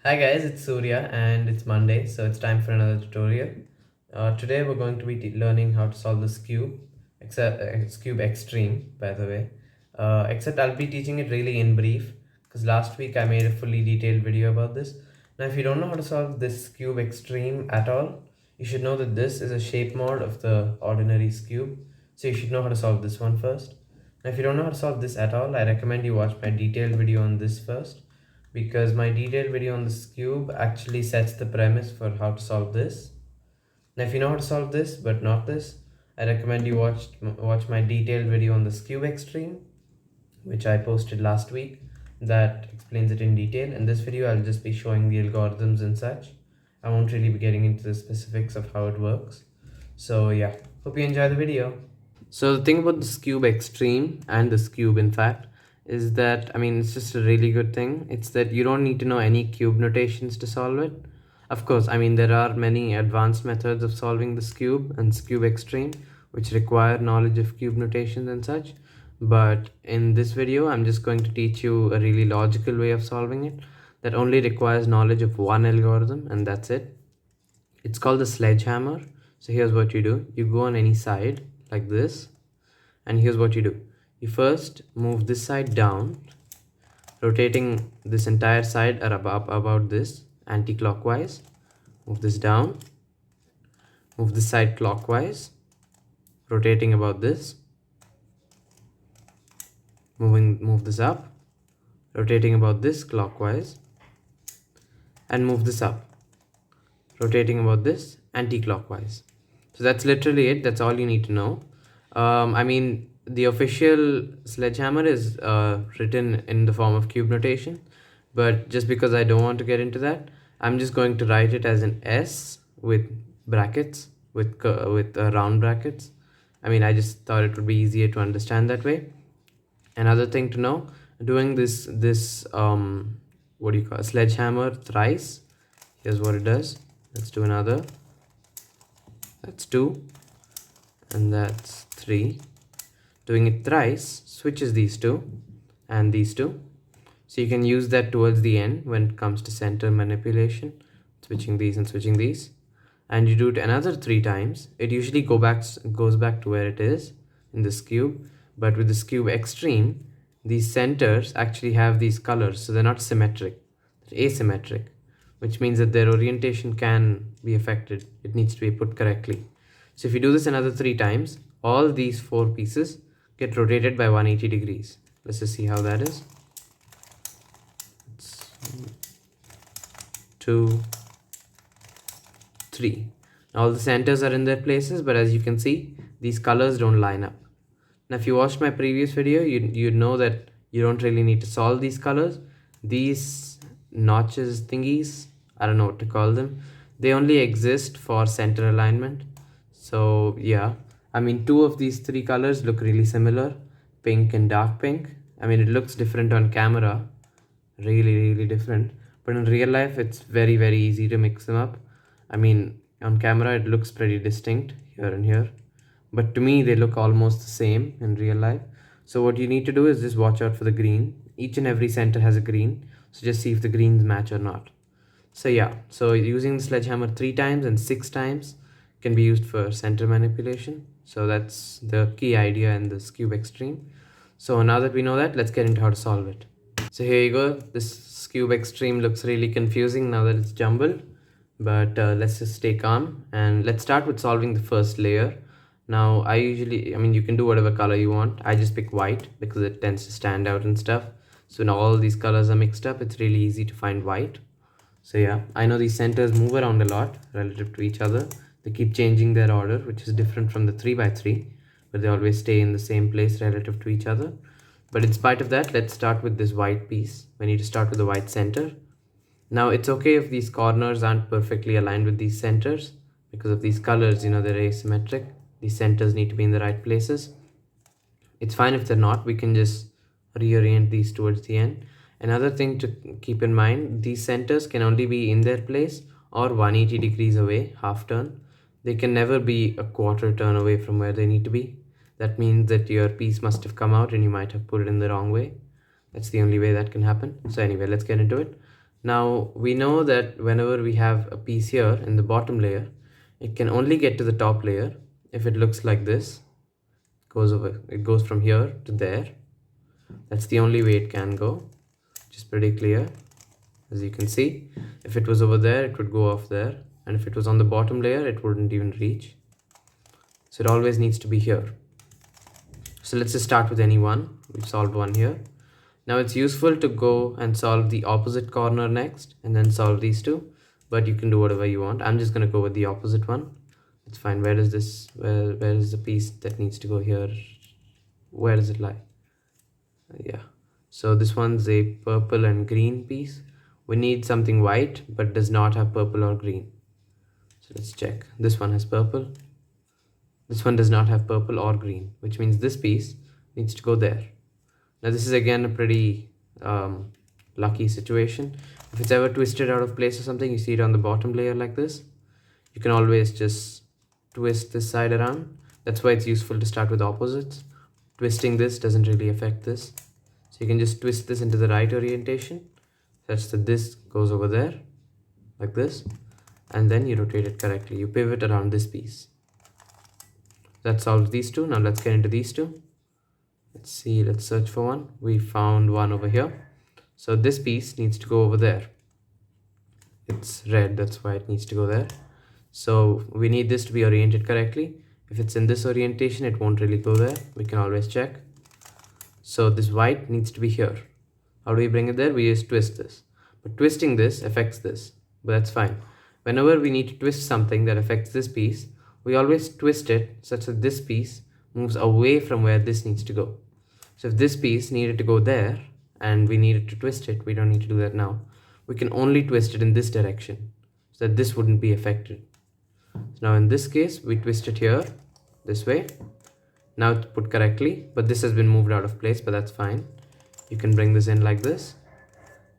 Hi guys, it's Surya and it's Monday, so it's time for another tutorial. Today we're going to be learning how to solve the Skewb Xtreme, by the way. Except I'll be teaching it really in brief, because last week I made a fully detailed video about this. Now if you don't know how to solve this Skewb Xtreme at all, you should know that this is a shape mod of the ordinary Skewb, so you should know how to solve this one first. Now if you don't know how to solve this at all, I recommend you watch my detailed video on this first, because my detailed video on this cube actually sets the premise for how to solve this. Now if you know how to solve this but not this, I recommend you watch my detailed video on the Skewb Xtreme, which I posted last week, that explains it in detail. In this video I'll just be showing the algorithms and such. I won't really be getting into the specifics of how it works. So yeah, hope you enjoy the video. So the thing about the Skewb Xtreme and the Skewb, in fact, is that, I mean, it's just a really good thing. It's that you don't need to know any cube notations to solve it. Of course, I mean, there are many advanced methods of solving the Skewb and Skewb Xtreme, which require knowledge of cube notations and such. But in this video, I'm just going to teach you a really logical way of solving it that only requires knowledge of one algorithm, and that's it. It's called the sledgehammer. So here's what you do. You go on any side like this, and here's what you do. You first move this side down, rotating this entire side about this anti-clockwise. Move this down, move this side clockwise, rotating about this, move this up, rotating about this clockwise, and move this up, rotating about this anti-clockwise. So that's literally it. That's all you need to know. I mean, the official sledgehammer is written in the form of cube notation, but just because I don't want to get into that, I'm just going to write it as an S with brackets, with round brackets. I mean, I just thought it would be easier to understand that way. Another thing to know, doing this what do you call, sledgehammer thrice, here's what it does. Let's do another. That's 2, and that's 3. Doing it thrice switches these two and these two, so you can use that towards the end when it comes to center manipulation, switching these and switching these. And you do it another 3 times, it usually goes back to where it is in this cube. But with the Skewb Xtreme, these centers actually have these colors, so they're not symmetric, they're asymmetric, which means that their orientation can be affected. It needs to be put correctly. So if you do this another 3 times, all these 4 pieces get rotated by 180 degrees. Let's just see how that is. It's 2, 3. All the centers are in their places, but as you can see, these colors don't line up. Now if you watched my previous video, you know that you don't really need to solve these colors. These notches thingies, I don't know what to call them, they only exist for center alignment. So yeah, I mean, 2 of these 3 colors look really similar, pink and dark pink. I mean, it looks different on camera, really different, but in real life it's very easy to mix them up. I mean, on camera it looks pretty distinct here and here, but to me they look almost the same in real life. So what you need to do is just watch out for the green. Each and every center has a green, so just see if the greens match or not. So yeah, so using the sledgehammer 3 times and 6 times can be used for center manipulation. So that's the key idea in the Skewb Xtreme. So now that we know that, let's get into how to solve it. So here you go. This Skewb Xtreme looks really confusing now that it's jumbled, but let's just stay calm and let's start with solving the first layer. Now I mean, you can do whatever color you want. I just pick white because it tends to stand out and stuff. So when all these colors are mixed up, it's really easy to find white. So yeah, I know these centers move around a lot relative to each other. They keep changing their order, which is different from the 3x3, but they always stay in the same place relative to each other. But in spite of that, let's start with this white piece. We need to start with the white center. Now it's okay if these corners aren't perfectly aligned with these centers, because of these colors, you know, they're asymmetric. These centers need to be in the right places. It's fine if they're not. We can just reorient these towards the end. Another thing to keep in mind, these centers can only be in their place or 180 degrees away, half turn. They can never be a quarter turn away from where they need to be. That means that your piece must have come out and you might have put it in the wrong way. That's the only way that can happen. So anyway, let's get into it. Now we know that whenever we have a piece here in the bottom layer, it can only get to the top layer if it looks like this. It goes from here to there. That's the only way it can go, which is pretty clear. As you can see, if it was over there, it would go off there, and if it was on the bottom layer, it wouldn't even reach. So it always needs to be here. So let's just start with any one. We've solved one here. Now it's useful to go and solve the opposite corner next and then solve these two, but you can do whatever you want. I'm just going to go with the opposite one. It's fine. Where is the piece that needs to go here? Where does it lie? Yeah. So this one's a purple and green piece. We need something white but does not have purple or green. So let's check. This one has purple. This one does not have purple or green, which means this piece needs to go there. Now this is again a pretty lucky situation. If it's ever twisted out of place or something, you see it on the bottom layer like this, you can always just twist this side around. That's why it's useful to start with opposites. Twisting this doesn't really affect this. So you can just twist this into the right orientation such that this goes over there like this, and then you rotate it correctly. You pivot around this piece. That solves these two. Now let's get into these two. Let's see, let's search for one. We found one over here. So this piece needs to go over there. It's red, that's why it needs to go there. So we need this to be oriented correctly. If it's in this orientation, it won't really go there. We can always check. So this white needs to be here. How do we bring it there? We just twist this. But twisting this affects this, but that's fine. Whenever we need to twist something that affects this piece, we always twist it such that this piece moves away from where this needs to go. So if this piece needed to go there and we needed to twist it, we don't need to do that now. We can only twist it in this direction so that this wouldn't be affected. So now in this case, we twist it here, this way. Now it's put correctly, but this has been moved out of place, but that's fine. You can bring this in like this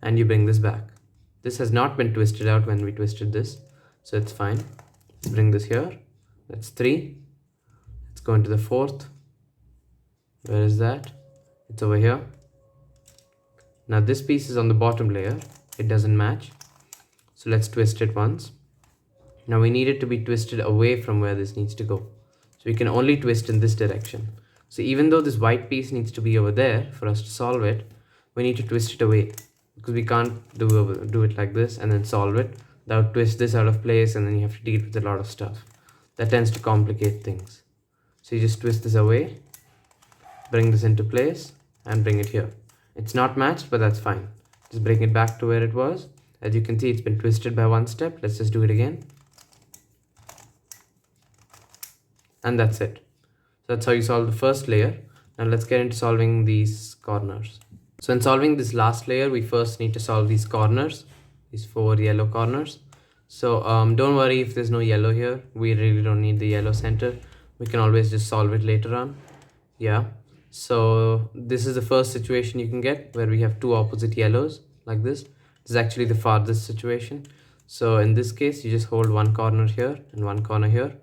and you bring this back. This has not been twisted out when we twisted this, so it's fine. Let's bring this here. That's 3. Let's go into the 4th. Where is that? It's over here. Now this piece is on the bottom layer. It doesn't match. So let's twist it once. Now we need it to be twisted away from where this needs to go. So we can only twist in this direction. So even though this white piece needs to be over there for us to solve it, we need to twist it away, because we can't do it like this and then solve it. That would twist this out of place and then you have to deal with a lot of stuff. That tends to complicate things. So you just twist this away, bring this into place and bring it here. It's not matched, but that's fine. Just bring it back to where it was. As you can see, it's been twisted by one step. Let's just do it again. And that's it. So that's how you solve the first layer. Now let's get into solving these corners. So in solving this last layer, we first need to solve these corners, these 4 yellow corners. So don't worry if there's no yellow here. We really don't need the yellow center. We can always just solve it later on. Yeah. So this is the first situation you can get where we have 2 opposite yellows like this. This is actually the farthest situation. So in this case, you just hold one corner here and one corner here,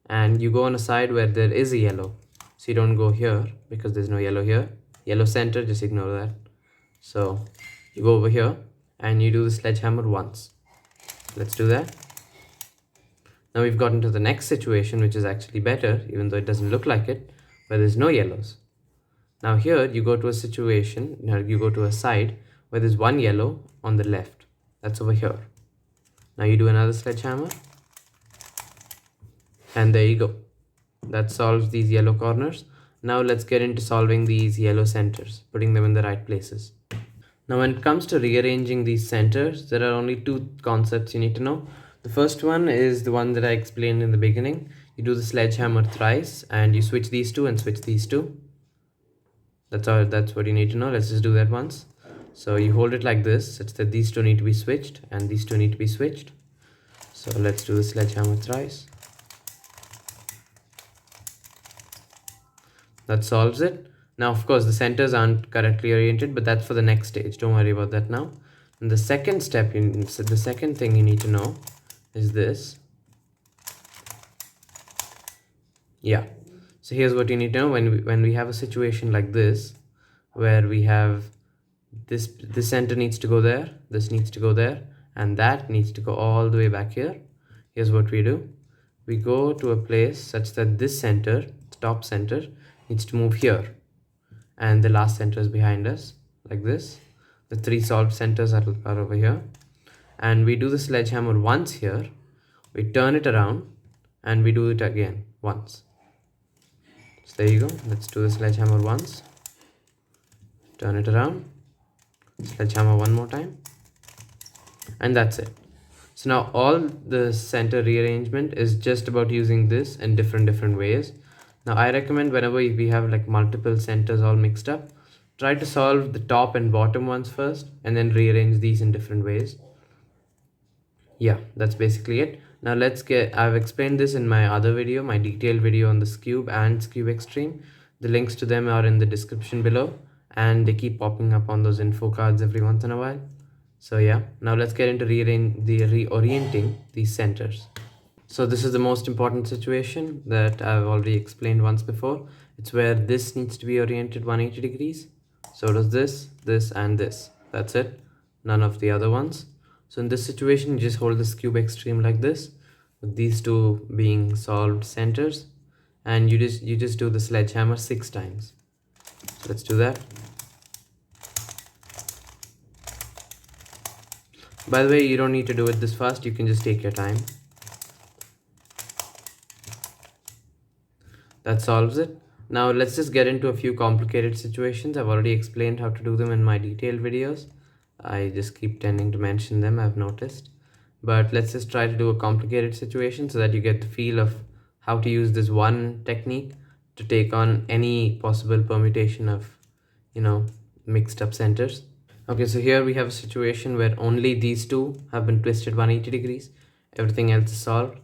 and you go on a side where there is a yellow. So you don't go here because there's no yellow here. Yellow center, just ignore that. So you go over here and you do the sledgehammer once. Let's do that. Now we've gotten to the next situation, which is actually better, even though it doesn't look like it, where there's no yellows. Now here you go to a situation, now you go to a side where there's one yellow on the left. That's over here. Now you do another sledgehammer. And there you go. That solves these yellow corners. Now let's get into solving these yellow centers, putting them in the right places. Now when it comes to rearranging these centers, there are only 2 concepts you need to know. The first one is the one that I explained in the beginning. You do the sledgehammer thrice and you switch these 2 and switch these 2. That's what you need to know. Let's just do that once. So you hold it like this, such that these 2 need to be switched and these 2 need to be switched. So let's do the sledgehammer thrice. That solves it. Now, of course, the centers aren't correctly oriented, but that's for the next stage. Don't worry about that now. And the second step, the second thing you need to know is this. Yeah. So here's what you need to know when we have a situation like this, where we have This center needs to go there, this needs to go there, and that needs to go all the way back here. Here's what we do. We go to a place such that this center, top center, needs to move here, and the last center is behind us, like this. The three solved centers are over here, and we do the sledgehammer once here, we turn it around, and we do it again once. So there you go. Let's do the sledgehammer once, turn it around, sledgehammer one more time, and that's it. So now all the center rearrangement is just about using this in different ways. Now I recommend whenever we have like multiple centers all mixed up, try to solve the top and bottom ones first and then rearrange these in different ways. Yeah, that's basically it. Now I've explained this in my other video, my detailed video on the Skewb and Skewb Xtreme. The links to them are in the description below, and they keep popping up on those info cards every once in a while. So yeah, now let's get into reorienting these centers. So this is the most important situation that I've already explained once before. It's where this needs to be oriented 180 degrees. So does this, and this. That's it. None of the other ones. So in this situation, you just hold the Skewb Xtreme like this, with these two being solved centers, and you just do the sledgehammer 6 times. So let's do that. By the way, you don't need to do it this fast, you can just take your time. That solves it. Now let's just get into a few complicated situations. I've already explained how to do them in my detailed videos. I just keep tending to mention them, I've noticed. But let's just try to do a complicated situation so that you get the feel of how to use this one technique to take on any possible permutation of, mixed up centers. Okay, so here we have a situation where only these two have been twisted 180 degrees. Everything else is solved.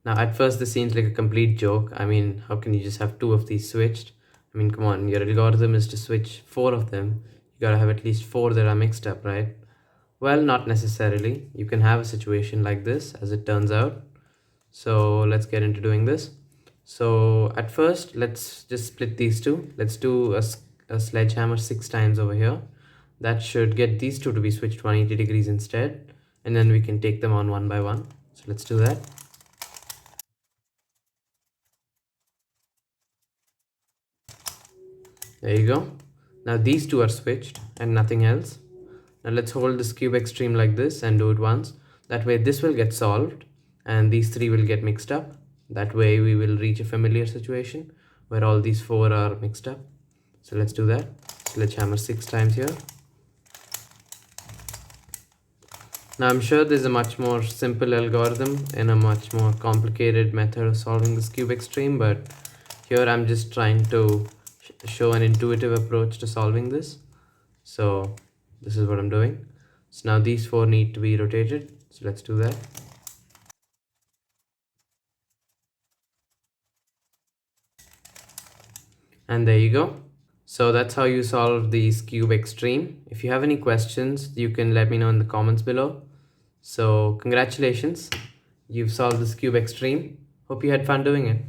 Now, at first, this seems like a complete joke. I mean, how can you just have 2 of these switched? I mean, come on, your algorithm is to switch 4 of them. You gotta have at least 4 that are mixed up, right? Well, not necessarily. You can have a situation like this, as it turns out. So let's get into doing this. So at first, let's just split these two. Let's do a sledgehammer 6 times over here. That should get these two to be switched 180 degrees instead. And then we can take them on one by one. So let's do that. There you go. Now these two are switched and nothing else. Now let's hold the Skewb Xtreme like this and do it once. That way this will get solved and these 3 will get mixed up. That way we will reach a familiar situation where all these 4 are mixed up. So let's do that. Sledgehammer 6 times here. Now I'm sure there's a much more simple algorithm and a much more complicated method of solving the Skewb Xtreme, but here I'm just trying to show an intuitive approach to solving this. So this is what I'm doing. So now these 4 need to be rotated. So let's do that. And there you go. So that's how you solve the Skewb Xtreme. If you have any questions, you can let me know in the comments below. So congratulations, you've solved the Skewb Xtreme. Hope you had fun doing it.